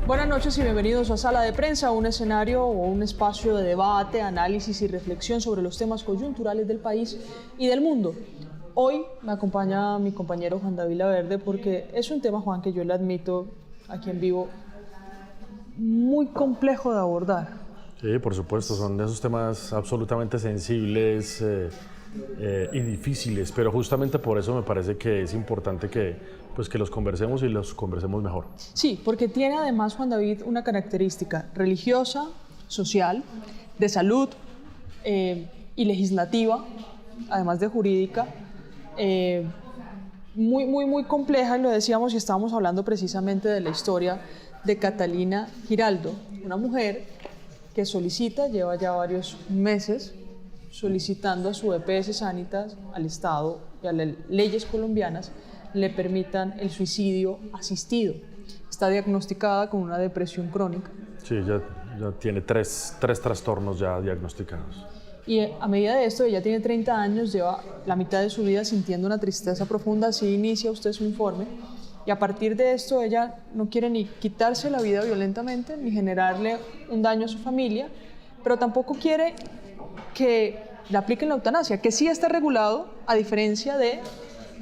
Buenas noches y bienvenidos a Sala de Prensa, un escenario o un espacio de debate, análisis y reflexión sobre los temas coyunturales del país y del mundo. Hoy me acompaña mi compañero Juan David Laverde porque es un tema, Juan, que yo le admito aquí en vivo, muy complejo de abordar. Sí, por supuesto, son de esos temas absolutamente sensibles y difíciles, pero justamente por eso me parece que es importante que los conversemos y los conversemos mejor. Sí, porque tiene además, Juan David, una característica religiosa, social, de salud y legislativa, además de jurídica, muy compleja, y lo decíamos y estábamos hablando precisamente de la historia de Catalina Giraldo, una mujer que lleva ya varios meses solicitando a su EPS Sanitas, al Estado y a las leyes colombianas le permitan el suicidio asistido. Está diagnosticada con una depresión crónica. Sí, ya tiene tres trastornos ya diagnosticados. Y a medida de esto, ella tiene 30 años, lleva la mitad de su vida sintiendo una tristeza profunda, así inicia usted su informe, y a partir de esto ella no quiere ni quitarse la vida violentamente, ni generarle un daño a su familia, pero tampoco quiere que le apliquen la eutanasia, que sí está regulado, a diferencia de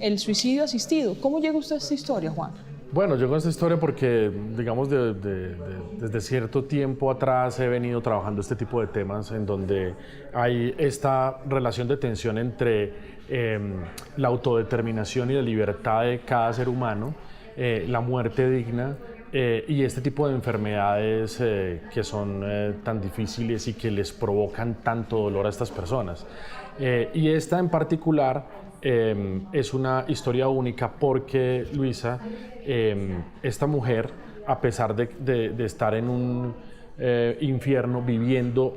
el suicidio asistido. ¿Cómo llega usted a esta historia, Juan? Bueno, llego a esta historia porque, digamos, desde cierto tiempo atrás he venido trabajando este tipo de temas en donde hay esta relación de tensión entre la autodeterminación y la libertad de cada ser humano, la muerte digna y este tipo de enfermedades que son tan difíciles y que les provocan tanto dolor a estas personas. Y esta en particular es una historia única porque, Luisa, esta mujer, a pesar de estar en un infierno, viviendo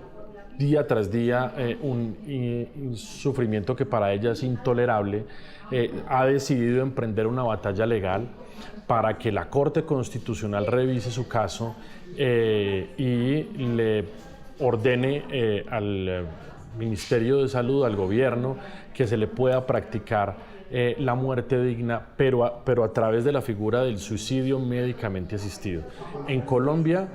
día tras día un sufrimiento que para ella es intolerable, ha decidido emprender una batalla legal para que la Corte Constitucional revise su caso y le ordene al Ministerio de Salud, al gobierno, que se le pueda practicar la muerte digna, pero a través de la figura del suicidio médicamente asistido. En Colombia,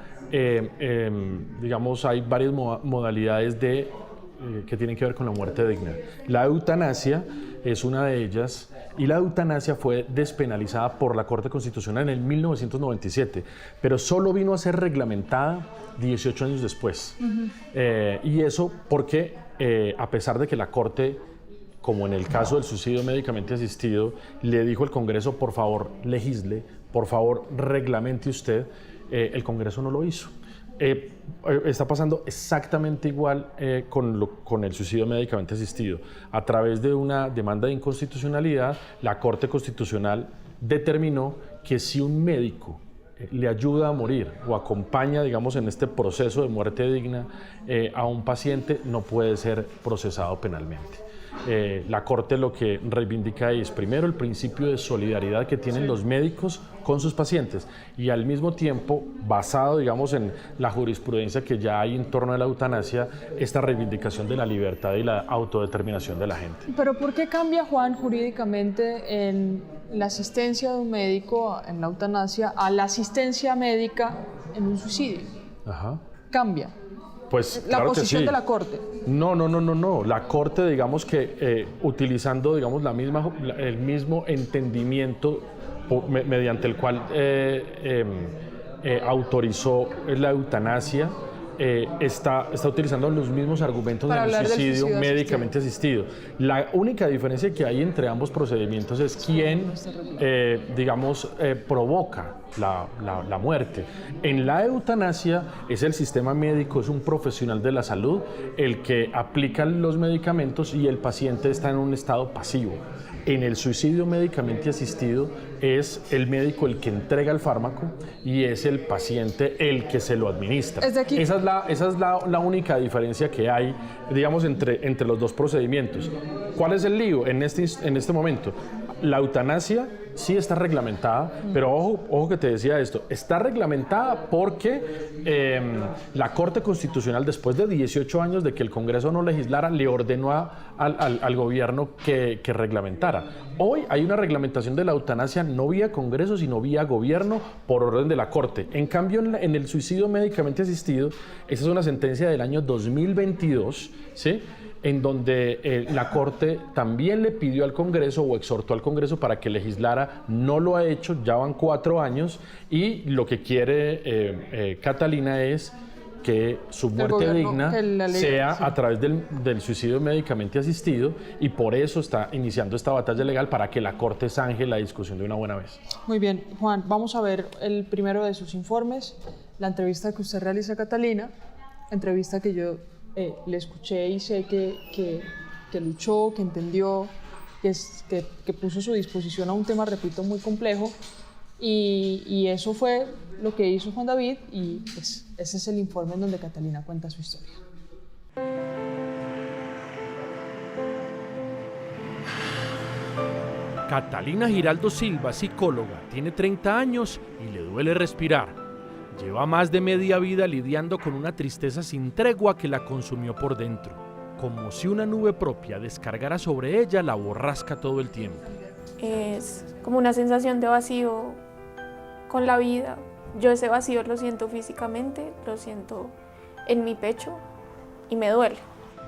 digamos, hay varias modalidades que tienen que ver con la muerte digna. La eutanasia es una de ellas, y la eutanasia fue despenalizada por la Corte Constitucional en el 1997, pero solo vino a ser reglamentada 18 años después. Y eso porque, a pesar de que la Corte, como en el caso del suicidio médicamente asistido, le dijo al Congreso, por favor, legisle, por favor, reglamente usted, el Congreso no lo hizo. Está pasando exactamente igual con el suicidio médicamente asistido. A través de una demanda de inconstitucionalidad, la Corte Constitucional determinó que si un médico le ayuda a morir o acompaña, digamos, en este proceso de muerte digna a un paciente, no puede ser procesado penalmente. La Corte lo que reivindica es, primero, el principio de solidaridad que tienen los médicos con sus pacientes y al mismo tiempo, basado, digamos, en la jurisprudencia que ya hay en torno a la eutanasia, esta reivindicación de la libertad y la autodeterminación de la gente. Pero ¿por qué cambia, Juan, jurídicamente en la asistencia de un médico en la eutanasia a la asistencia médica en un suicidio? Ajá. Cambia. Pues, la claro posición que sí. de la Corte. No. La Corte, digamos que utilizando, digamos, el mismo entendimiento mediante el cual autorizó la eutanasia, está utilizando los mismos argumentos del suicidio médicamente asistido. La única diferencia que hay entre ambos procedimientos es quién, provoca la muerte. En la eutanasia es el sistema médico, es un profesional de la salud el que aplica los medicamentos y el paciente está en un estado pasivo. En el suicidio médicamente asistido es el médico el que entrega el fármaco y es el paciente el que se lo administra. Esa es la única diferencia que hay, digamos, entre los dos procedimientos. ¿Cuál es el lío en este momento? la eutanasia sí está reglamentada, pero ojo que te decía esto, está reglamentada porque la Corte Constitucional, después de 18 años de que el Congreso no legislara, le ordenó al gobierno que reglamentara. Hoy hay una reglamentación de la eutanasia no vía Congreso, sino vía gobierno por orden de la Corte. En cambio, en el suicidio médicamente asistido, esa es una sentencia del año 2022, ¿sí?, en donde la Corte también le pidió al Congreso o exhortó al Congreso para que legislara, no lo ha hecho, ya van 4 años, y lo que quiere Catalina es que su muerte digna sea a través del suicidio médicamente asistido, y por eso está iniciando esta batalla legal para que la Corte zanje la discusión de una buena vez. Muy bien, Juan, vamos a ver el primero de sus informes, la entrevista que usted realiza a Catalina, entrevista que yo le escuché y sé que luchó, que entendió, que puso su disposición a un tema, repito, muy complejo, y eso fue lo que hizo Juan David, y pues, ese es el informe en donde Catalina cuenta su historia. Catalina Giraldo Silva, psicóloga, tiene 30 años y le duele respirar. Lleva más de media vida lidiando con una tristeza sin tregua que la consumió por dentro. Como si una nube propia descargara sobre ella, la borrasca todo el tiempo. Es como una sensación de vacío con la vida. Yo ese vacío lo siento físicamente, lo siento en mi pecho y me duele.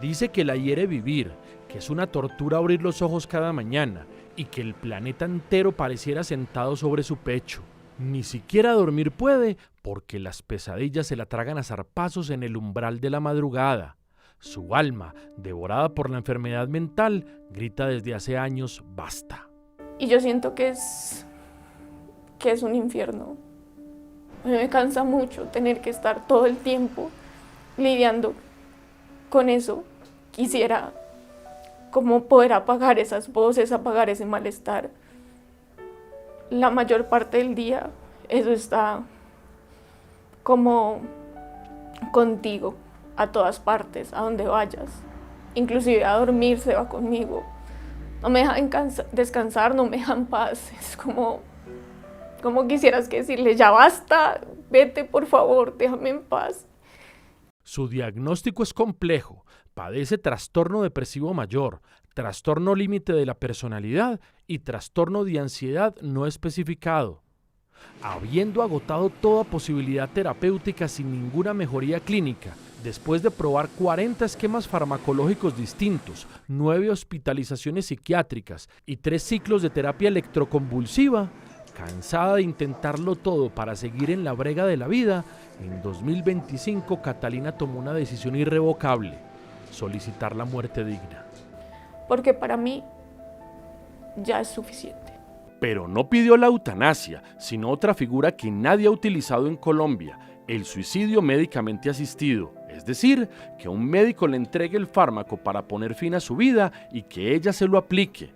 Dice que la hiere vivir, que es una tortura abrir los ojos cada mañana y que el planeta entero pareciera sentado sobre su pecho. Ni siquiera dormir puede porque las pesadillas se la tragan a zarpazos en el umbral de la madrugada. Su alma, devorada por la enfermedad mental, grita desde hace años basta. Y yo siento que es un infierno. A mí me cansa mucho tener que estar todo el tiempo lidiando con eso. Quisiera como poder apagar esas voces, apagar ese malestar. La mayor parte del día eso está como contigo, a todas partes, a donde vayas. Inclusive a dormir se va conmigo. No me dejan descansar, no me dejan paz. Es como quisieras que decirle, ya basta, vete por favor, déjame en paz. Su diagnóstico es complejo. Padece trastorno depresivo mayor, trastorno límite de la personalidad y trastorno de ansiedad no especificado. Habiendo agotado toda posibilidad terapéutica sin ninguna mejoría clínica, después de probar 40 esquemas farmacológicos distintos, 9 hospitalizaciones psiquiátricas y 3 ciclos de terapia electroconvulsiva, cansada de intentarlo todo para seguir en la brega de la vida, en 2025 Catalina tomó una decisión irrevocable: solicitar la muerte digna. Porque para mí ya es suficiente. Pero no pidió la eutanasia, sino otra figura que nadie ha utilizado en Colombia: el suicidio médicamente asistido. Es decir, que un médico le entregue el fármaco para poner fin a su vida y que ella se lo aplique.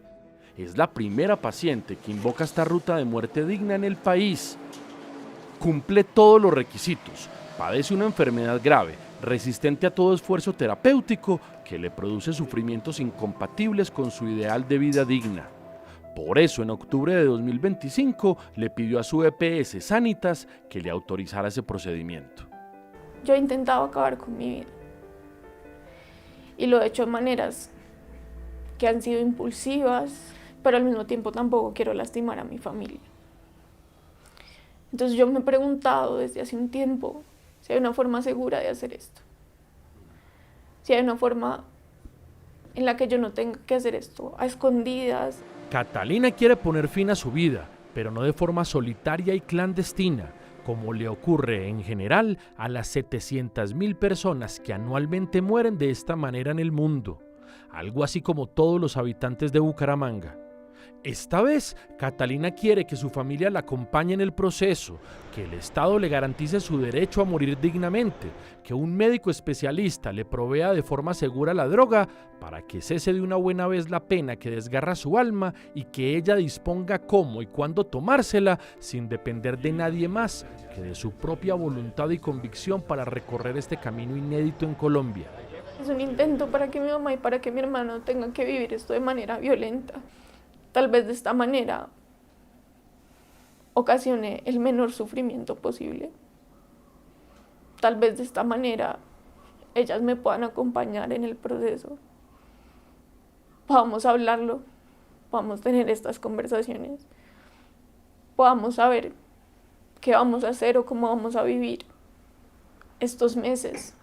Es la primera paciente que invoca esta ruta de muerte digna en el país. Cumple todos los requisitos, padece una enfermedad grave, resistente a todo esfuerzo terapéutico que le produce sufrimientos incompatibles con su ideal de vida digna. Por eso, en octubre de 2025, le pidió a su EPS Sanitas que le autorizara ese procedimiento. Yo he intentado acabar con mi vida y lo he hecho de maneras que han sido impulsivas, pero al mismo tiempo tampoco quiero lastimar a mi familia. Entonces yo me he preguntado desde hace un tiempo si hay una forma segura de hacer esto. Si hay una forma en la que yo no tenga que hacer esto a escondidas. Catalina quiere poner fin a su vida, pero no de forma solitaria y clandestina, como le ocurre en general a las 700.000 personas que anualmente mueren de esta manera en el mundo, algo así como todos los habitantes de Bucaramanga. Esta vez, Catalina quiere que su familia la acompañe en el proceso, que el Estado le garantice su derecho a morir dignamente, que un médico especialista le provea de forma segura la droga para que cese de una buena vez la pena que desgarra su alma y que ella disponga cómo y cuándo tomársela sin depender de nadie más que de su propia voluntad y convicción para recorrer este camino inédito en Colombia. Es un intento para que mi mamá y para que mi hermano tengan que vivir esto de manera violenta. Tal vez de esta manera ocasione el menor sufrimiento posible. Tal vez de esta manera ellas me puedan acompañar en el proceso. Podamos hablarlo, podamos tener estas conversaciones, podamos saber qué vamos a hacer o cómo vamos a vivir estos meses.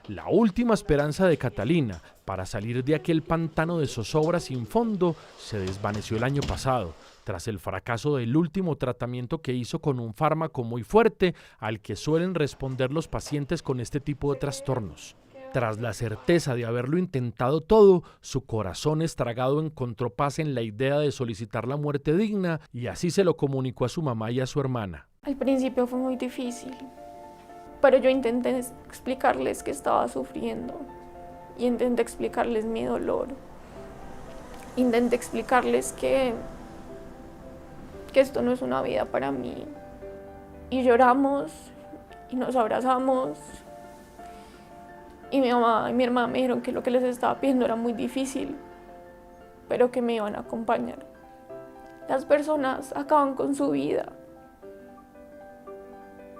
La última esperanza de Catalina para salir de aquel pantano de zozobra sin fondo se desvaneció el año pasado, tras el fracaso del último tratamiento que hizo con un fármaco muy fuerte al que suelen responder los pacientes con este tipo de trastornos. Tras la certeza de haberlo intentado todo, su corazón estragado encontró paz en la idea de solicitar la muerte digna y así se lo comunicó a su mamá y a su hermana. Al principio fue muy difícil, pero yo intenté explicarles que estaba sufriendo y intenté explicarles mi dolor. Intenté explicarles que esto no es una vida para mí. Y lloramos y nos abrazamos. Y mi mamá y mi hermana me dijeron que lo que les estaba pidiendo era muy difícil, pero que me iban a acompañar. Las personas acaban con su vida.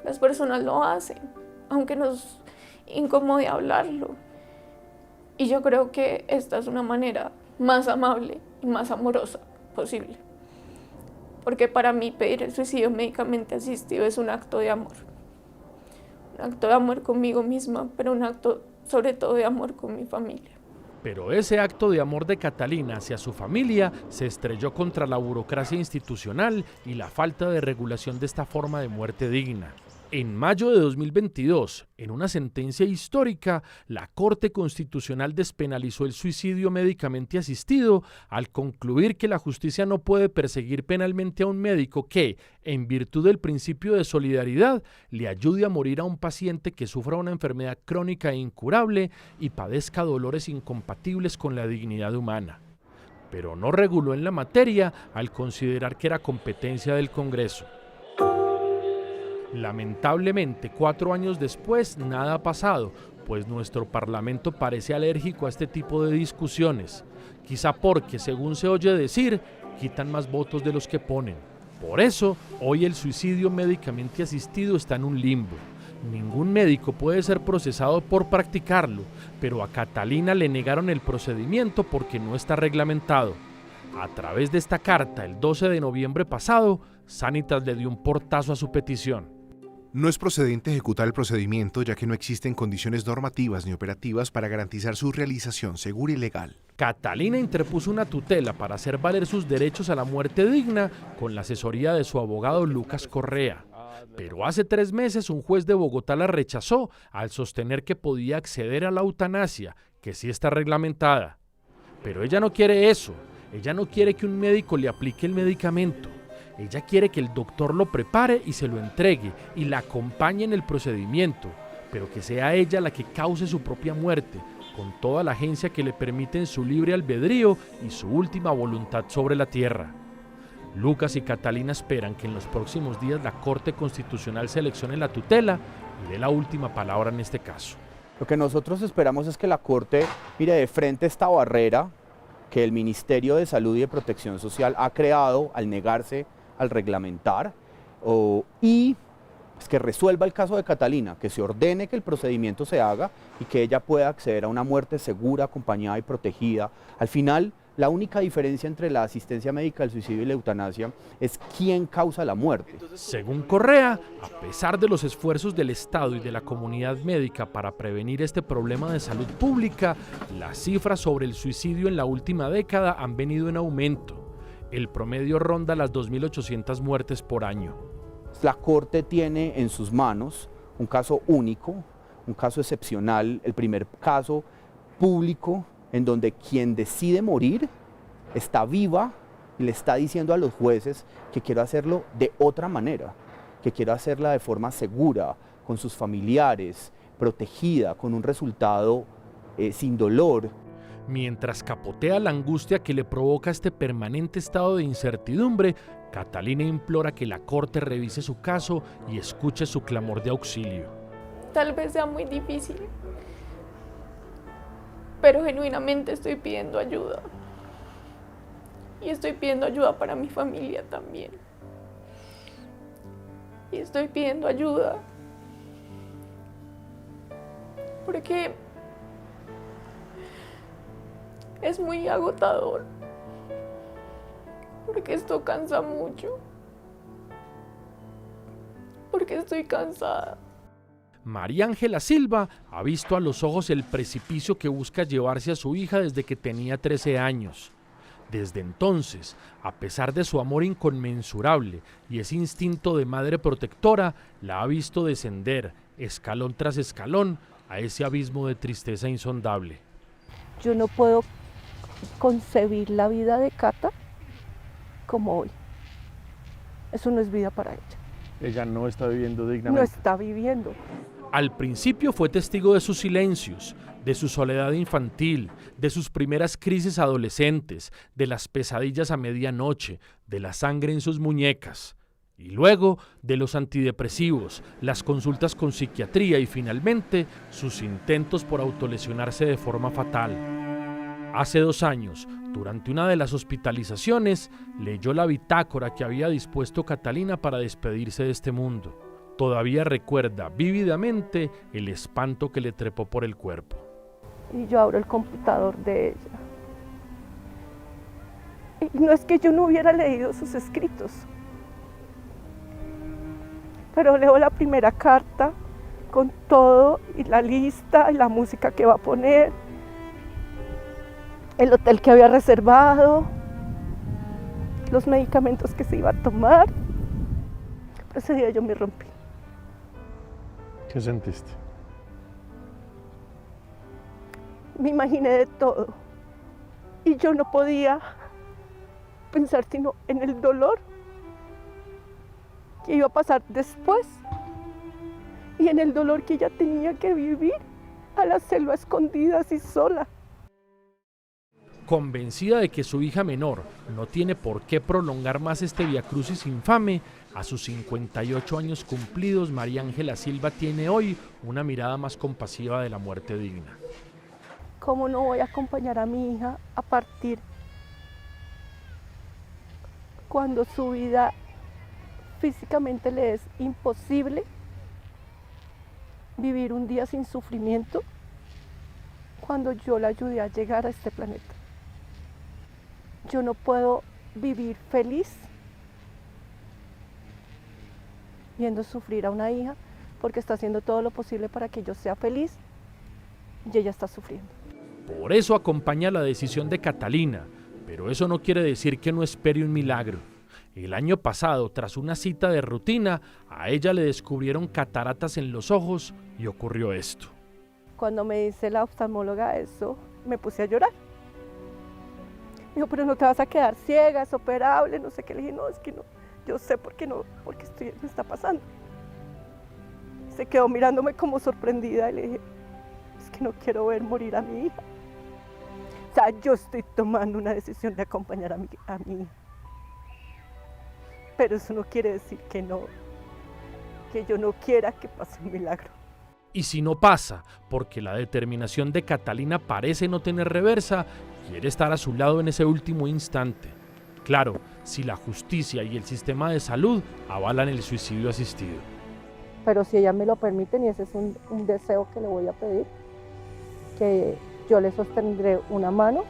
Las personas lo hacen, aunque nos incomode hablarlo. Y yo creo que esta es una manera más amable y más amorosa posible. Porque para mí pedir el suicidio médicamente asistido es un acto de amor. Un acto de amor conmigo misma, pero un acto sobre todo de amor con mi familia. Pero ese acto de amor de Catalina hacia su familia se estrelló contra la burocracia institucional y la falta de regulación de esta forma de muerte digna. En mayo de 2022, en una sentencia histórica, la Corte Constitucional despenalizó el suicidio médicamente asistido al concluir que la justicia no puede perseguir penalmente a un médico que, en virtud del principio de solidaridad, le ayude a morir a un paciente que sufra una enfermedad crónica e incurable y padezca dolores incompatibles con la dignidad humana. Pero no reguló en la materia al considerar que era competencia del Congreso. Lamentablemente, 4 años después, nada ha pasado, pues nuestro Parlamento parece alérgico a este tipo de discusiones. Quizá porque, según se oye decir, quitan más votos de los que ponen. Por eso, hoy el suicidio médicamente asistido está en un limbo. Ningún médico puede ser procesado por practicarlo, pero a Catalina le negaron el procedimiento porque no está reglamentado. A través de esta carta, el 12 de noviembre pasado, Sanitas le dio un portazo a su petición. No es procedente ejecutar el procedimiento ya que no existen condiciones normativas ni operativas para garantizar su realización segura y legal. Catalina interpuso una tutela para hacer valer sus derechos a la muerte digna con la asesoría de su abogado Lucas Correa. Pero hace 3 meses un juez de Bogotá la rechazó al sostener que podía acceder a la eutanasia, que sí está reglamentada. Pero ella no quiere eso, ella no quiere que un médico le aplique el medicamento. Ella quiere que el doctor lo prepare y se lo entregue y la acompañe en el procedimiento, pero que sea ella la que cause su propia muerte, con toda la agencia que le permiten su libre albedrío y su última voluntad sobre la tierra. Lucas y Catalina esperan que en los próximos días la Corte Constitucional seleccione la tutela y dé la última palabra en este caso. Lo que nosotros esperamos es que la Corte mire de frente esta barrera que el Ministerio de Salud y de Protección Social ha creado al negarse al reglamentar y pues, que resuelva el caso de Catalina, que se ordene que el procedimiento se haga y que ella pueda acceder a una muerte segura, acompañada y protegida. Al final, la única diferencia entre la asistencia médica, el suicidio y la eutanasia es quién causa la muerte. Según Correa, a pesar de los esfuerzos del Estado y de la comunidad médica para prevenir este problema de salud pública, las cifras sobre el suicidio en la última década han venido en aumento. El promedio ronda las 2.800 muertes por año. La Corte tiene en sus manos un caso único, un caso excepcional, el primer caso público en donde quien decide morir está viva y le está diciendo a los jueces que quiere hacerlo de otra manera, que quiere hacerla de forma segura, con sus familiares, protegida, con un resultado sin dolor. Mientras capotea la angustia que le provoca este permanente estado de incertidumbre, Catalina implora que la Corte revise su caso y escuche su clamor de auxilio. Tal vez sea muy difícil, pero genuinamente estoy pidiendo ayuda. Y estoy pidiendo ayuda para mi familia también. Y estoy pidiendo ayuda porque es muy agotador, porque esto cansa mucho, porque estoy cansada. María Ángela Silva ha visto a los ojos el precipicio que busca llevarse a su hija desde que tenía 13 años. Desde entonces, a pesar de su amor inconmensurable y ese instinto de madre protectora, la ha visto descender, escalón tras escalón, a ese abismo de tristeza insondable. Yo no puedo concebir la vida de Cata como hoy. Eso no es vida para ella. Ella no está viviendo No dignamente. está viviendo. Al principio fue testigo de sus silencios, de su soledad infantil, de sus primeras crisis adolescentes, de las pesadillas a medianoche, de la sangre en sus muñecas, y luego de los antidepresivos, las consultas con psiquiatría y finalmente sus intentos por autolesionarse de forma fatal. Hace 2 años, durante una de las hospitalizaciones, leyó la bitácora que había dispuesto Catalina para despedirse de este mundo. Todavía recuerda vívidamente el espanto que le trepó por el cuerpo. Y yo abro el computador de ella. Y no es que yo no hubiera leído sus escritos, pero leo la primera carta con todo y la lista y la música que va a poner, el hotel que había reservado, los medicamentos que se iba a tomar. Ese día yo me rompí. ¿Qué sentiste? Me imaginé de todo y yo no podía pensar sino en el dolor que iba a pasar después y en el dolor que ella tenía que vivir al hacerlo a escondidas y sola. Convencida de que su hija menor no tiene por qué prolongar más este viacrucis infame, a sus 58 años cumplidos, María Ángela Silva tiene hoy una mirada más compasiva de la muerte digna. ¿Cómo no voy a acompañar a mi hija a partir cuando su vida físicamente le es imposible vivir un día sin sufrimiento, cuando yo la ayudé a llegar a este planeta? Yo no puedo vivir feliz viendo sufrir a una hija porque está haciendo todo lo posible para que yo sea feliz y ella está sufriendo. Por eso acompaña la decisión de Catalina, pero eso no quiere decir que no espere un milagro. El año pasado, tras una cita de rutina, a ella le descubrieron cataratas en los ojos y ocurrió esto. Cuando me dice la oftalmóloga eso, me puse a llorar. Me dijo, pero no te vas a quedar ciega, es operable, no sé qué. Le dije, no, es que no, yo sé por qué no, porque me está pasando. Se quedó mirándome como sorprendida y le dije, es que no quiero ver morir a mi hija. O sea, yo estoy tomando una decisión de acompañar a mi hija. Pero eso no quiere decir que yo no quiera que pase un milagro. Y si no pasa, porque la determinación de Catalina parece no tener reversa, quiere estar a su lado en ese último instante. Claro, si la justicia y el sistema de salud avalan el suicidio asistido. Pero si ella me lo permite, y ese es un deseo que le voy a pedir, que yo le sostendré una mano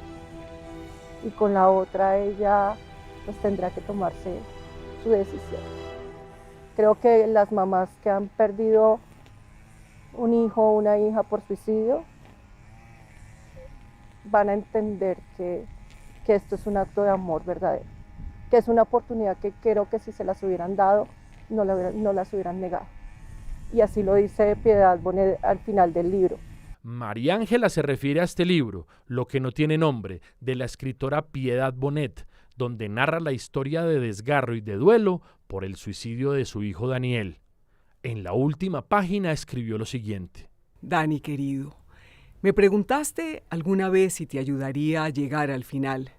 y con la otra ella pues tendrá que tomarse su decisión. Creo que las mamás que han perdido un hijo o una hija por suicidio van a entender que esto es un acto de amor verdadero, que es una oportunidad que creo que si se las hubieran dado no las hubieran negado. Y así lo dice Piedad Bonet al final del libro. María Ángela se refiere a este libro, Lo que no tiene nombre, de la escritora Piedad Bonet, donde narra la historia de desgarro y de duelo por el suicidio de su hijo Daniel. En la última página escribió lo siguiente. Dani, querido, me preguntaste alguna vez si te ayudaría a llegar al final.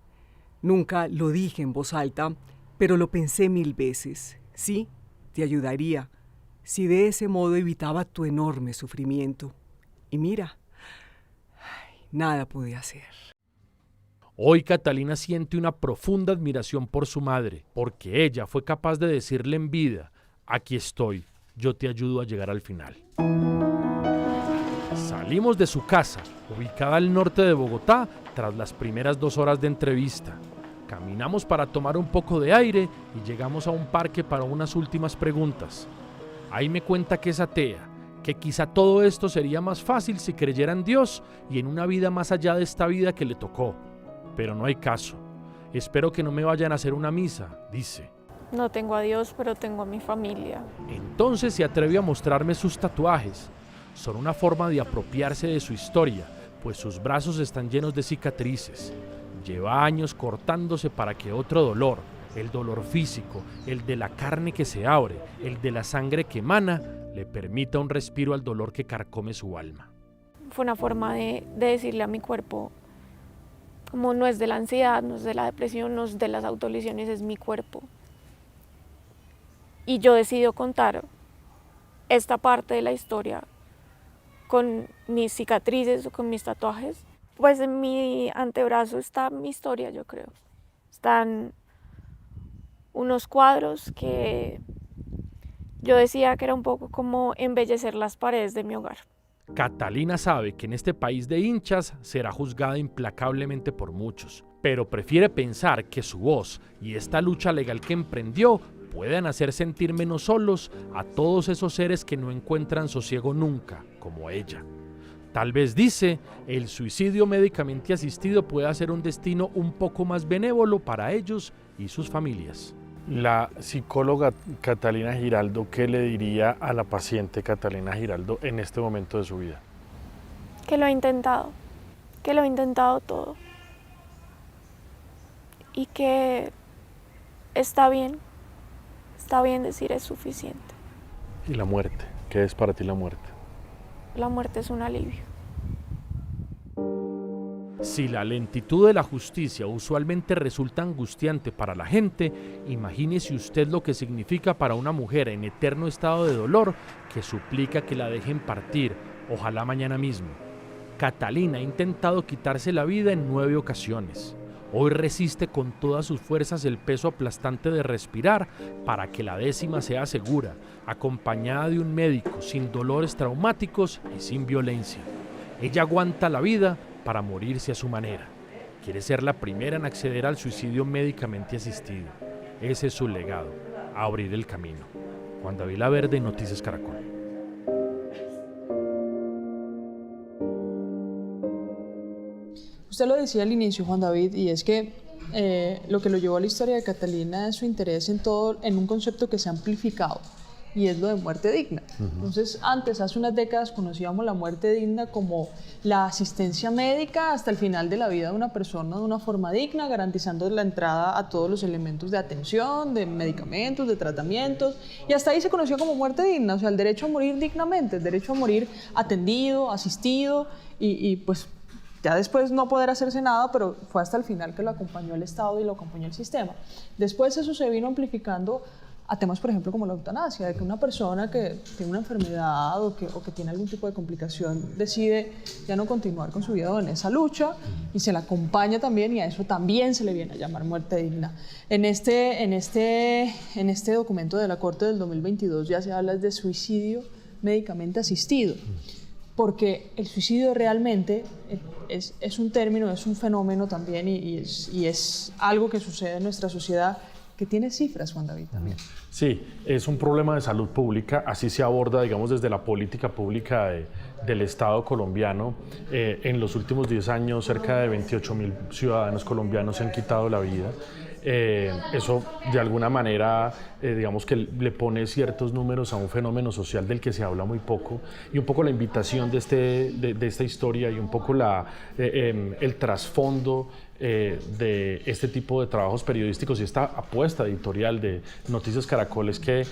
Nunca lo dije en voz alta, pero lo pensé 1000 veces. Sí, te ayudaría, si de ese modo evitaba tu enorme sufrimiento. Y mira, nada pude hacer. Hoy Catalina siente una profunda admiración por su madre, porque ella fue capaz de decirle en vida: aquí estoy, yo te ayudo a llegar al final. Salimos de su casa, ubicada al norte de Bogotá, tras las primeras 2 horas de entrevista. Caminamos para tomar un poco de aire y llegamos a un parque para unas últimas preguntas. Ahí me cuenta que es atea, que quizá todo esto sería más fácil si creyera en Dios y en una vida más allá de esta vida que le tocó. Pero no hay caso. Espero que no me vayan a hacer una misa, dice. No tengo a Dios, pero tengo a mi familia. Entonces se atreve a mostrarme sus tatuajes. Son una forma de apropiarse de su historia, pues sus brazos están llenos de cicatrices. Lleva años cortándose para que otro dolor, el dolor físico, el de la carne que se abre, el de la sangre que emana, le permita un respiro al dolor que carcome su alma. Fue una forma de decirle a mi cuerpo, como no es de la ansiedad, no es de la depresión, no es de las autolesiones, es mi cuerpo. Y yo decido contar esta parte de la historia con mis cicatrices o con mis tatuajes. Pues en mi antebrazo está mi historia, yo creo. Están unos cuadros que yo decía que era un poco como embellecer las paredes de mi hogar. Catalina sabe que en este país de hinchas será juzgada implacablemente por muchos, pero prefiere pensar que su voz y esta lucha legal que emprendió pueden hacer sentir menos solos a todos esos seres que no encuentran sosiego nunca, como ella. Tal vez, dice, el suicidio médicamente asistido pueda ser un destino un poco más benévolo para ellos y sus familias. La psicóloga Catalina Giraldo, ¿qué le diría a la paciente Catalina Giraldo en este momento de su vida? Que lo he intentado todo. Y que está bien decir es suficiente. ¿Y la muerte? ¿Qué es para ti la muerte? La muerte es un alivio. Si la lentitud de la justicia usualmente resulta angustiante para la gente, imagínese usted lo que significa para una mujer en eterno estado de dolor que suplica que la dejen partir, ojalá mañana mismo. Catalina ha intentado quitarse la vida en 9 ocasiones. Hoy resiste con todas sus fuerzas el peso aplastante de respirar para que la 10ª sea segura, acompañada de un médico sin dolores traumáticos y sin violencia. Ella aguanta la vida para morirse a su manera. Quiere ser la primera en acceder al suicidio médicamente asistido. Ese es su legado, abrir el camino. Juan David Laverde, Noticias Caracol. Usted lo decía al inicio, Juan David, y es que lo que lo llevó a la historia de Catalina es su interés en un concepto que se ha amplificado, y es lo de muerte digna. Entonces, hace unas décadas conocíamos la muerte digna como la asistencia médica hasta el final de la vida de una persona de una forma digna, garantizando la entrada a todos los elementos de atención, de medicamentos, de tratamientos, y hasta ahí se conoció como muerte digna, o sea, el derecho a morir dignamente, el derecho a morir atendido, asistido, y pues ya después no poder hacerse nada, pero fue hasta el final que lo acompañó el Estado y lo acompañó el sistema. Después eso se vino amplificando a temas, por ejemplo, como la eutanasia, de que una persona que tiene una enfermedad o que tiene algún tipo de complicación decide ya no continuar con su vida en esa lucha, y se la acompaña también, y a eso también se le viene a llamar muerte digna. En este documento de la Corte del 2022 ya se habla de suicidio médicamente asistido, porque el suicidio realmente es un término, es un fenómeno también, y es algo que sucede en nuestra sociedad que tiene cifras, Juan David, también. Sí, es un problema de salud pública, así se aborda, digamos, desde la política pública del Estado colombiano. En los últimos 10 años, cerca de 28.000 ciudadanos colombianos se han quitado la vida. Eso de alguna manera digamos que le pone ciertos números a un fenómeno social del que se habla muy poco, y un poco la invitación de esta historia y un poco el trasfondo de este tipo de trabajos periodísticos y esta apuesta editorial de Noticias Caracol es que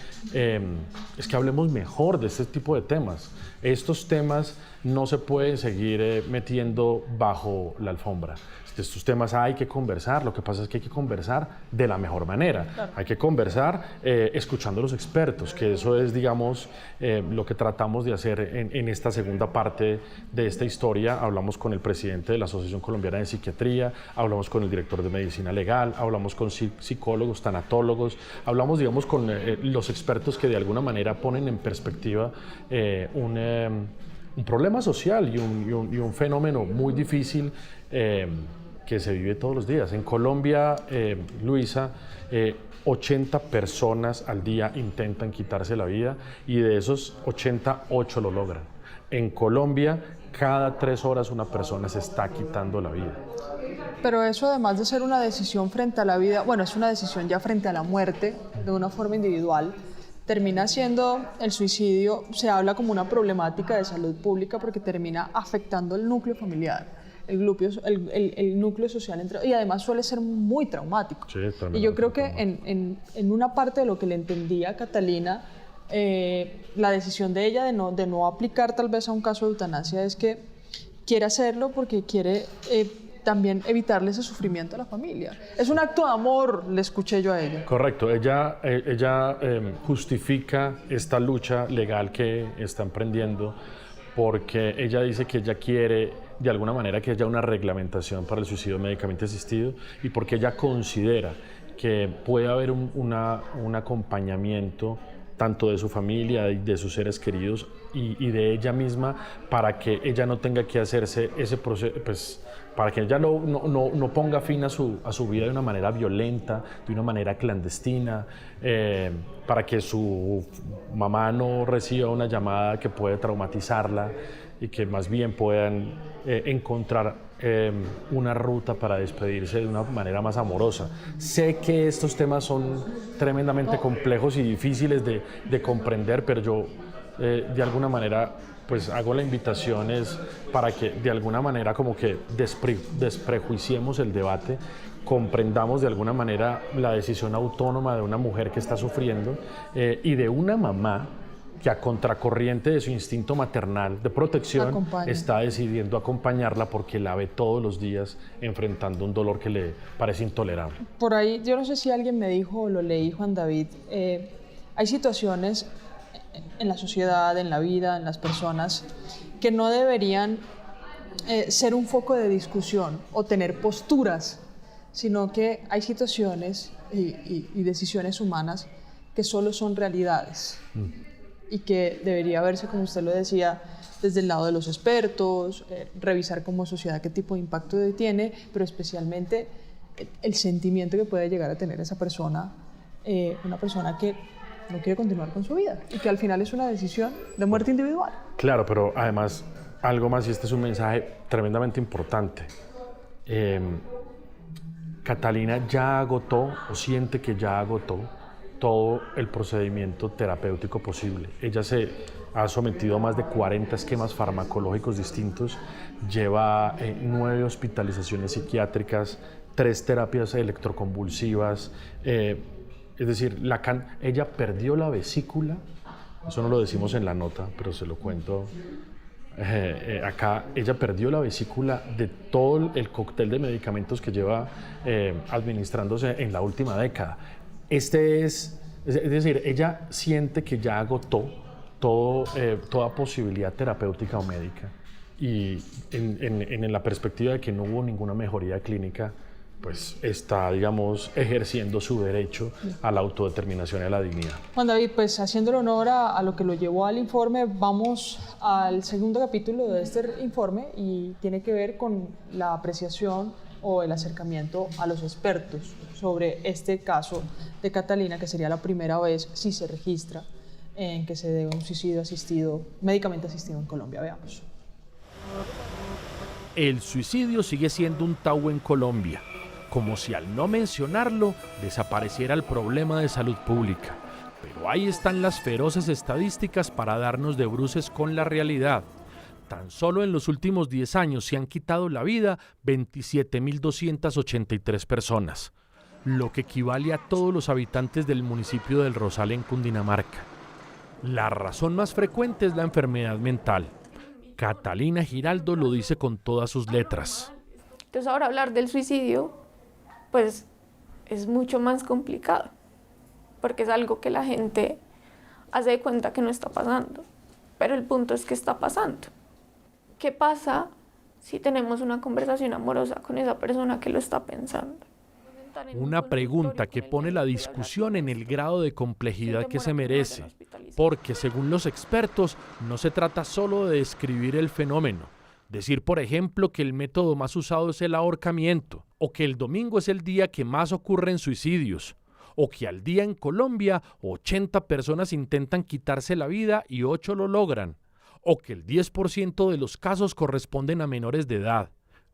hablemos mejor de este tipo de temas. Estos temas no se pueden seguir metiendo bajo la alfombra. Estos temas hay que conversar, lo que pasa es que hay que conversar de la mejor manera. Claro. Hay que conversar escuchando a los expertos, que eso es, digamos, lo que tratamos de hacer en esta segunda parte de esta historia. Hablamos con el presidente de la Asociación Colombiana de Psiquiatría, hablamos con el director de medicina legal, hablamos con psicólogos, tanatólogos, hablamos, digamos, con los expertos que de alguna manera ponen en perspectiva un problema social y un fenómeno muy difícil que se vive todos los días. En Colombia, Luisa, 80 personas al día intentan quitarse la vida y de esos 80, 8 lo logran. En Colombia, cada 3 horas una persona se está quitando la vida. Pero eso, además de ser una decisión frente a la vida, bueno, es una decisión ya frente a la muerte de una forma individual, termina siendo el suicidio, se habla como una problemática de salud pública porque termina afectando el núcleo familiar, el núcleo social, y además suele ser muy traumático. Sí, y yo creo que en una parte de lo que le entendía a Catalina, la decisión de ella de no aplicar tal vez a un caso de eutanasia es que quiere hacerlo porque quiere también evitarle ese sufrimiento a la familia. Es un acto de amor, le escuché yo a ella. Correcto, ella justifica esta lucha legal que está emprendiendo porque ella dice que ella quiere de alguna manera que haya una reglamentación para el suicidio medicamente asistido y porque ella considera que puede haber un acompañamiento tanto de su familia y de sus seres queridos y de ella misma para que ella no tenga que hacerse ese proceso, pues, para que ella no ponga fin a su vida de una manera violenta, de una manera clandestina, para que su mamá no reciba una llamada que puede traumatizarla y que más bien puedan encontrar una ruta para despedirse de una manera más amorosa. Sé que estos temas son tremendamente complejos y difíciles de comprender, pero yo de alguna manera pues hago la invitación para que de alguna manera como que desprejuiciemos el debate, comprendamos de alguna manera la decisión autónoma de una mujer que está sufriendo y de una mamá que a contracorriente de su instinto maternal de protección está decidiendo acompañarla porque la ve todos los días enfrentando un dolor que le parece intolerable. Por ahí, yo no sé si alguien me dijo o lo leí, Juan David, hay situaciones en la sociedad, en la vida, en las personas, que no deberían ser un foco de discusión o tener posturas, sino que hay situaciones y decisiones humanas que solo son realidades. Y que debería verse, como usted lo decía, desde el lado de los expertos, revisar como sociedad qué tipo de impacto tiene, pero especialmente el sentimiento que puede llegar a tener esa persona, una persona que no quiere continuar con su vida y que al final es una decisión de muerte individual. Claro, pero además, algo más, y este es un mensaje tremendamente importante. Catalina ya agotó o siente que ya agotó todo el procedimiento terapéutico posible. Ella se ha sometido a más de 40 esquemas farmacológicos distintos, lleva 9 hospitalizaciones psiquiátricas, 3 terapias electroconvulsivas, es decir, ella perdió la vesícula, eso no lo decimos en la nota, pero se lo cuento acá, ella perdió la vesícula de todo el cóctel de medicamentos que lleva administrándose en la última década. Es decir, ella siente que ya agotó toda posibilidad terapéutica o médica y en la perspectiva de que no hubo ninguna mejoría clínica, pues está, digamos, ejerciendo su derecho a la autodeterminación y a la dignidad. Juan David, pues haciéndole honor a lo que lo llevó al informe, vamos al segundo capítulo de este informe y tiene que ver con la apreciación o el acercamiento a los expertos sobre este caso de Catalina, que sería la primera vez, si se registra, en que se dé un suicidio médicamente asistido en Colombia. Veamos. El suicidio sigue siendo un tabú en Colombia, como si al no mencionarlo desapareciera el problema de salud pública. Pero ahí están las feroces estadísticas para darnos de bruces con la realidad. Tan solo en los últimos 10 años se han quitado la vida 27.283 personas, lo que equivale a todos los habitantes del municipio del Rosal en Cundinamarca. La razón más frecuente es la enfermedad mental. Catalina Giraldo lo dice con todas sus letras. Entonces ahora hablar del suicidio, pues es mucho más complicado, porque es algo que la gente hace de cuenta que no está pasando, pero el punto es que está pasando. ¿Qué pasa si tenemos una conversación amorosa con esa persona que lo está pensando. Una pregunta que pone la discusión en el grado de complejidad que se merece, porque según los expertos no se trata solo de describir el fenómeno, decir por ejemplo que el método más usado es el ahorcamiento, o que el domingo es el día que más ocurren suicidios, o que al día en Colombia 80 personas intentan quitarse la vida y 8 lo logran, o que el 10% de los casos corresponden a menores de edad.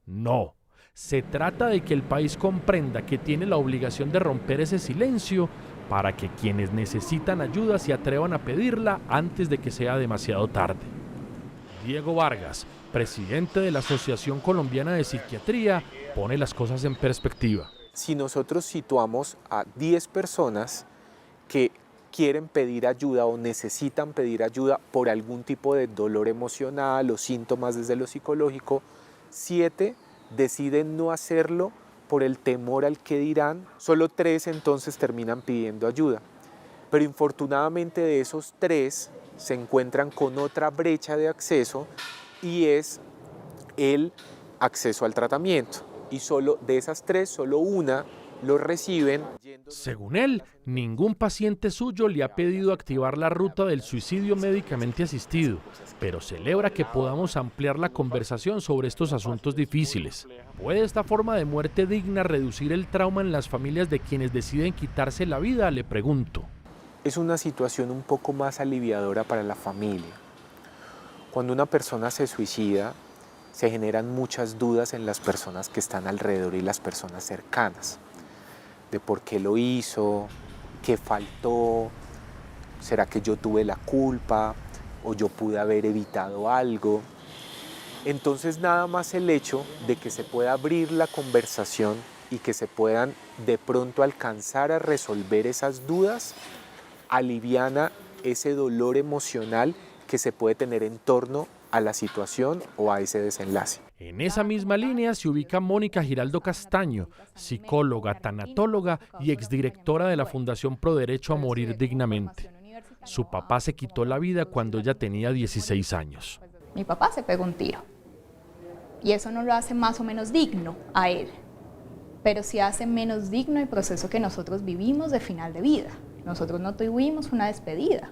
No. Se trata de que el país comprenda que tiene la obligación de romper ese silencio para que quienes necesitan ayuda se atrevan a pedirla antes de que sea demasiado tarde. Diego Vargas, presidente de la Asociación Colombiana de Psiquiatría, pone las cosas en perspectiva. Si nosotros situamos a 10 personas que quieren pedir ayuda o necesitan pedir ayuda por algún tipo de dolor emocional o síntomas desde lo psicológico, 7 deciden no hacerlo por el temor al que dirán, solo 3 entonces terminan pidiendo ayuda. Pero infortunadamente de esos 3 se encuentran con otra brecha de acceso y es el acceso al tratamiento. Y solo de esas 3, solo una lo reciben. Según él, ningún paciente suyo le ha pedido activar la ruta del suicidio médicamente asistido, pero celebra que podamos ampliar la conversación sobre estos asuntos difíciles. ¿Puede esta forma de muerte digna reducir el trauma en las familias de quienes deciden quitarse la vida?, le pregunto. Es una situación un poco más aliviadora para la familia. Cuando una persona se suicida, se generan muchas dudas en las personas que están alrededor y las personas cercanas. De por qué lo hizo, qué faltó, será que yo tuve la culpa o yo pude haber evitado algo. Entonces nada más el hecho de que se pueda abrir la conversación y que se puedan de pronto alcanzar a resolver esas dudas, aliviana ese dolor emocional que se puede tener en torno a la situación o a ese desenlace. En esa misma línea se ubica Mónica Giraldo Castaño, psicóloga, tanatóloga y exdirectora de la Fundación Pro Derecho a Morir Dignamente. Su papá se quitó la vida cuando ella tenía 16 años. Mi papá se pegó un tiro y eso no lo hace más o menos digno a él, pero sí hace menos digno el proceso que nosotros vivimos de final de vida. Nosotros no tuvimos una despedida,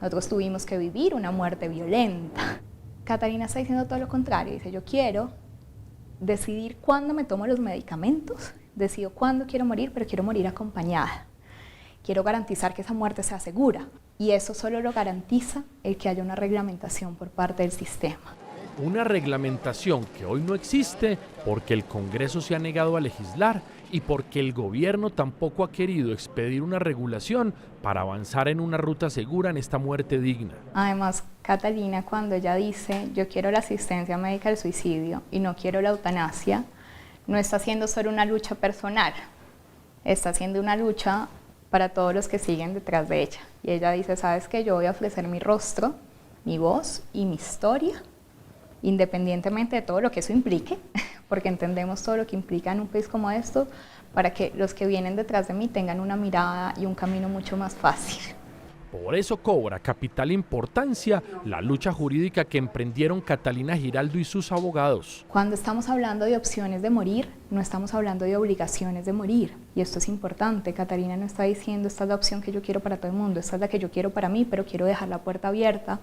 nosotros tuvimos que vivir una muerte violenta. Catalina está diciendo todo lo contrario, dice yo quiero decidir cuándo me tomo los medicamentos, decido cuándo quiero morir, pero quiero morir acompañada. Quiero garantizar que esa muerte sea segura y eso solo lo garantiza el que haya una reglamentación por parte del sistema. Una reglamentación que hoy no existe porque el Congreso se ha negado a legislar y porque el gobierno tampoco ha querido expedir una regulación para avanzar en una ruta segura en esta muerte digna. Además, Catalina, cuando ella dice yo quiero la asistencia médica al suicidio y no quiero la eutanasia, no está haciendo solo una lucha personal, está haciendo una lucha para todos los que siguen detrás de ella. Y ella dice, ¿sabes qué? Yo voy a ofrecer mi rostro, mi voz y mi historia, independientemente de todo lo que eso implique, porque entendemos todo lo que implica en un país como esto, para que los que vienen detrás de mí tengan una mirada y un camino mucho más fácil. Por eso cobra capital importancia la lucha jurídica que emprendieron Catalina Giraldo y sus abogados. Cuando estamos hablando de opciones de morir, no estamos hablando de obligaciones de morir. Y esto es importante. Catalina no está diciendo esta es la opción que yo quiero para todo el mundo, esta es la que yo quiero para mí, pero quiero dejar la puerta abierta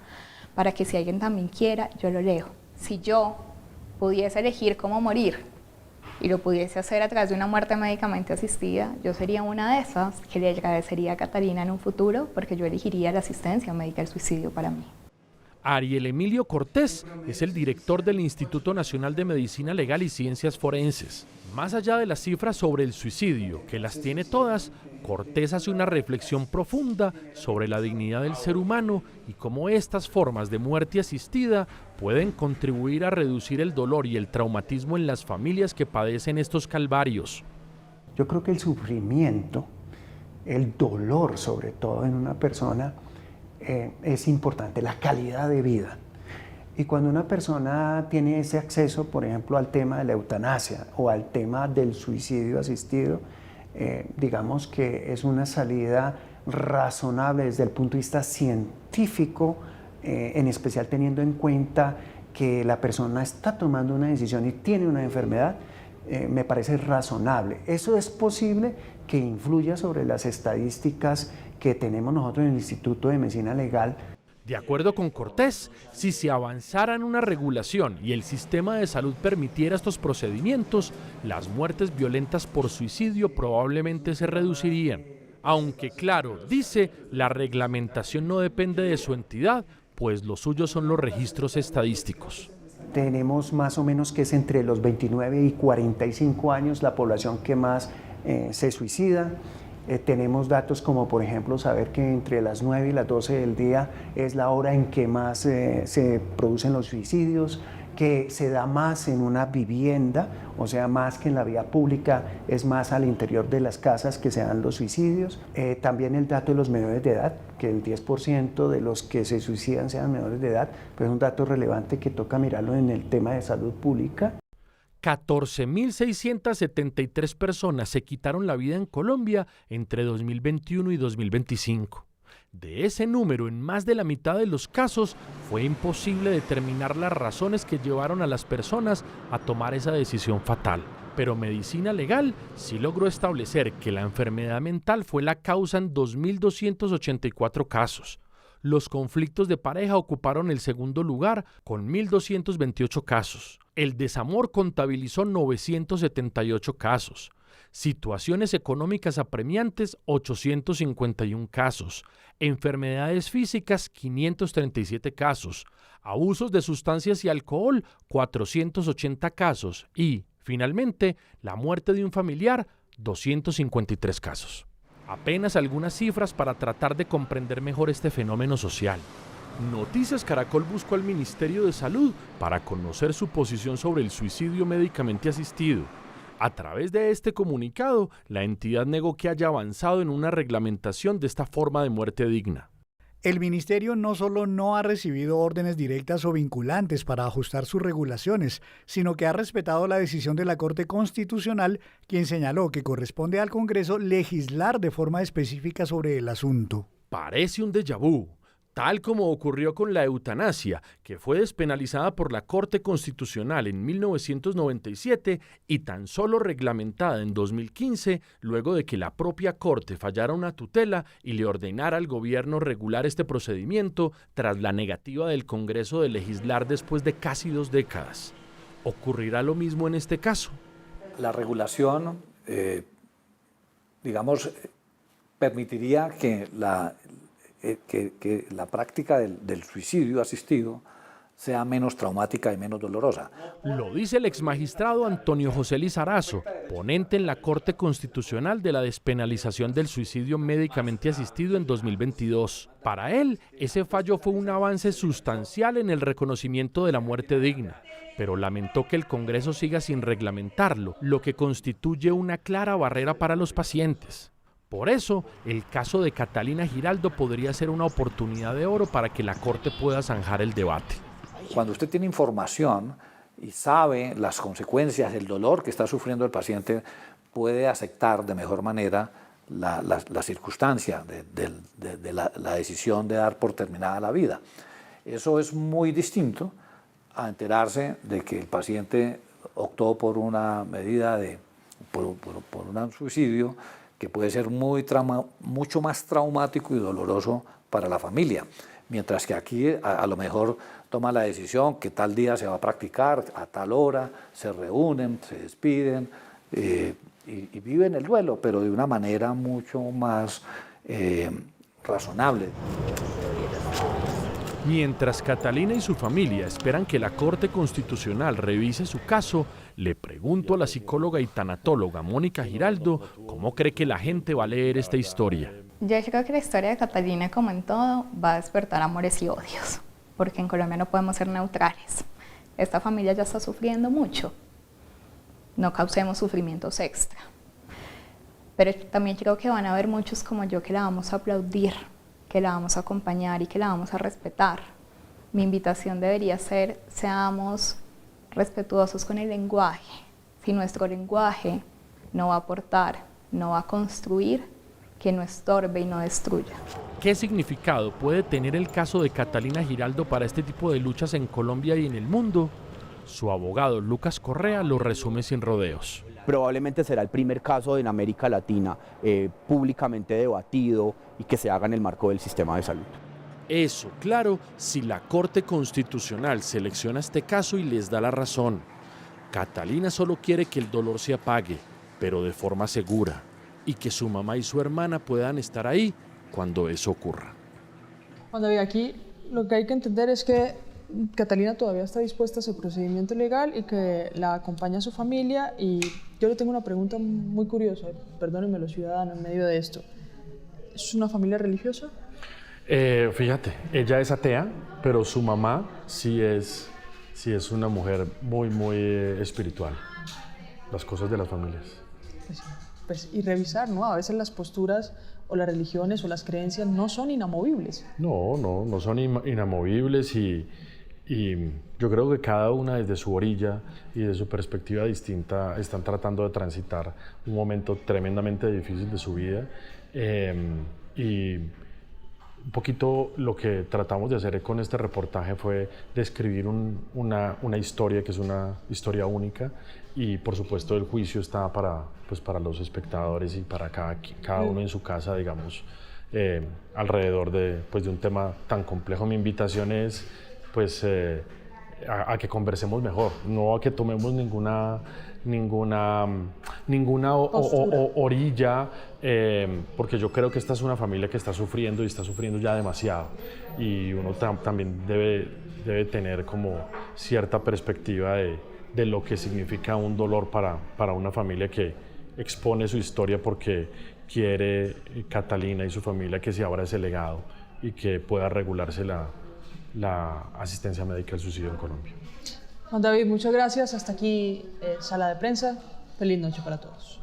para que si alguien también quiera, yo lo leo. Si yo pudiese elegir cómo morir y lo pudiese hacer a través de una muerte médicamente asistida, yo sería una de esas que le agradecería a Catalina en un futuro porque yo elegiría la asistencia médica al suicidio para mí. Ariel Emilio Cortés es el director del Instituto Nacional de Medicina Legal y Ciencias Forenses. Más allá de las cifras sobre el suicidio, que las tiene todas, Cortés hace una reflexión profunda sobre la dignidad del ser humano y cómo estas formas de muerte asistida pueden contribuir a reducir el dolor y el traumatismo en las familias que padecen estos calvarios. Yo creo que el sufrimiento, el dolor sobre todo en una persona, es importante, la calidad de vida. Y cuando una persona tiene ese acceso, por ejemplo, al tema de la eutanasia o al tema del suicidio asistido, digamos que es una salida razonable desde el punto de vista científico, en especial teniendo en cuenta que la persona está tomando una decisión y tiene una enfermedad, me parece razonable. Eso es posible que influya sobre las estadísticas que tenemos nosotros en el Instituto de Medicina Legal. De acuerdo con Cortés, si se avanzara en una regulación y el sistema de salud permitiera estos procedimientos, las muertes violentas por suicidio probablemente se reducirían. Aunque claro, dice, la reglamentación no depende de su entidad, pues lo suyo son los registros estadísticos. Tenemos más o menos que es entre los 29 y 45 años la población que más se suicida. Tenemos datos como por ejemplo saber que entre las 9 y las 12 del día es la hora en que más se producen los suicidios, que se da más en una vivienda, o sea, más que en la vía pública, es más al interior de las casas que se dan los suicidios. También el dato de los menores de edad, que el 10% de los que se suicidan sean menores de edad, pues es un dato relevante que toca mirarlo en el tema de salud pública. 14.673 personas se quitaron la vida en Colombia entre 2021 y 2025. De ese número, en más de la mitad de los casos, fue imposible determinar las razones que llevaron a las personas a tomar esa decisión fatal. Pero Medicina Legal sí logró establecer que la enfermedad mental fue la causa en 2.284 casos. Los conflictos de pareja ocuparon el segundo lugar con 1.228 casos. El desamor contabilizó 978 casos. Situaciones económicas apremiantes, 851 casos. Enfermedades físicas, 537 casos. Abusos de sustancias y alcohol, 480 casos. Y, finalmente, la muerte de un familiar, 253 casos. Apenas algunas cifras para tratar de comprender mejor este fenómeno social. Noticias Caracol buscó al Ministerio de Salud para conocer su posición sobre el suicidio médicamente asistido. A través de este comunicado, la entidad negó que haya avanzado en una reglamentación de esta forma de muerte digna. El Ministerio no solo no ha recibido órdenes directas o vinculantes para ajustar sus regulaciones, sino que ha respetado la decisión de la Corte Constitucional, quien señaló que corresponde al Congreso legislar de forma específica sobre el asunto. Parece un déjà vu. Tal como ocurrió con la eutanasia, que fue despenalizada por la Corte Constitucional en 1997 y tan solo reglamentada en 2015, luego de que la propia Corte fallara una tutela y le ordenara al gobierno regular este procedimiento tras la negativa del Congreso de legislar después de casi 2 décadas. ¿Ocurrirá lo mismo en este caso? La regulación, permitiría que la práctica del suicidio asistido sea menos traumática y menos dolorosa. Lo dice el exmagistrado Antonio José Lizarazo, ponente en la Corte Constitucional de la despenalización del suicidio médicamente asistido en 2022. Para él, ese fallo fue un avance sustancial en el reconocimiento de la muerte digna, pero lamentó que el Congreso siga sin reglamentarlo, lo que constituye una clara barrera para los pacientes. Por eso, el caso de Catalina Giraldo podría ser una oportunidad de oro para que la Corte pueda zanjar el debate. Cuando usted tiene información y sabe las consecuencias, el dolor que está sufriendo el paciente, puede aceptar de mejor manera la circunstancia de la decisión de dar por terminada la vida. Eso es muy distinto a enterarse de que el paciente optó por una medida por un suicidio que puede ser mucho más traumático y doloroso para la familia. Mientras que aquí a lo mejor toma la decisión que tal día se va a practicar, a tal hora, se reúnen, se despiden y viven el duelo, pero de una manera mucho más razonable. Mientras Catalina y su familia esperan que la Corte Constitucional revise su caso, le pregunto a la psicóloga y tanatóloga Mónica Giraldo cómo cree que la gente va a leer esta historia. Yo creo que la historia de Catalina, como en todo, va a despertar amores y odios, porque en Colombia no podemos ser neutrales. Esta familia ya está sufriendo mucho. No causemos sufrimientos extra. Pero también creo que van a haber muchos como yo que la vamos a aplaudir, que la vamos a acompañar y que la vamos a respetar. Mi invitación debería ser, seamos respetuosos con el lenguaje. Si nuestro lenguaje no va a aportar, no va a construir, que no estorbe y no destruya. ¿Qué significado puede tener el caso de Catalina Giraldo para este tipo de luchas en Colombia y en el mundo? Su abogado Lucas Correa lo resume sin rodeos. Probablemente será el primer caso en América Latina públicamente debatido y que se haga en el marco del sistema de salud. Eso, claro, si la Corte Constitucional selecciona este caso y les da la razón. Catalina solo quiere que el dolor se apague, pero de forma segura, y que su mamá y su hermana puedan estar ahí cuando eso ocurra. Juan David, aquí lo que hay que entender es que Catalina todavía está dispuesta a ese procedimiento legal y que la acompaña a su familia. Y yo le tengo una pregunta muy curiosa, perdónenme los ciudadanos en medio de esto. ¿Es una familia religiosa? Fíjate, ella es atea, pero su mamá sí es una mujer muy espiritual. Las cosas de las familias. Pues, y revisar, ¿no? A veces las posturas o las religiones o las creencias no son inamovibles. No son inamovibles y yo creo que cada una desde su orilla y de su perspectiva distinta están tratando de transitar un momento tremendamente difícil de su vida. Y un poquito lo que tratamos de hacer con este reportaje fue describir una historia que es una historia única, y por supuesto el juicio está para los espectadores y para cada uno en su casa, digamos, alrededor de un tema tan complejo. Mi invitación es a que conversemos mejor, no a que tomemos ninguna orilla, porque yo creo que esta es una familia que está sufriendo y está sufriendo ya demasiado, y uno también debe tener como cierta perspectiva de lo que significa un dolor para una familia que expone su historia porque quiere Catalina y su familia que se abra ese legado y que pueda regularse la asistencia médica al suicidio en Colombia. Juan David, muchas gracias. Hasta aquí Sala de Prensa. Feliz noche para todos.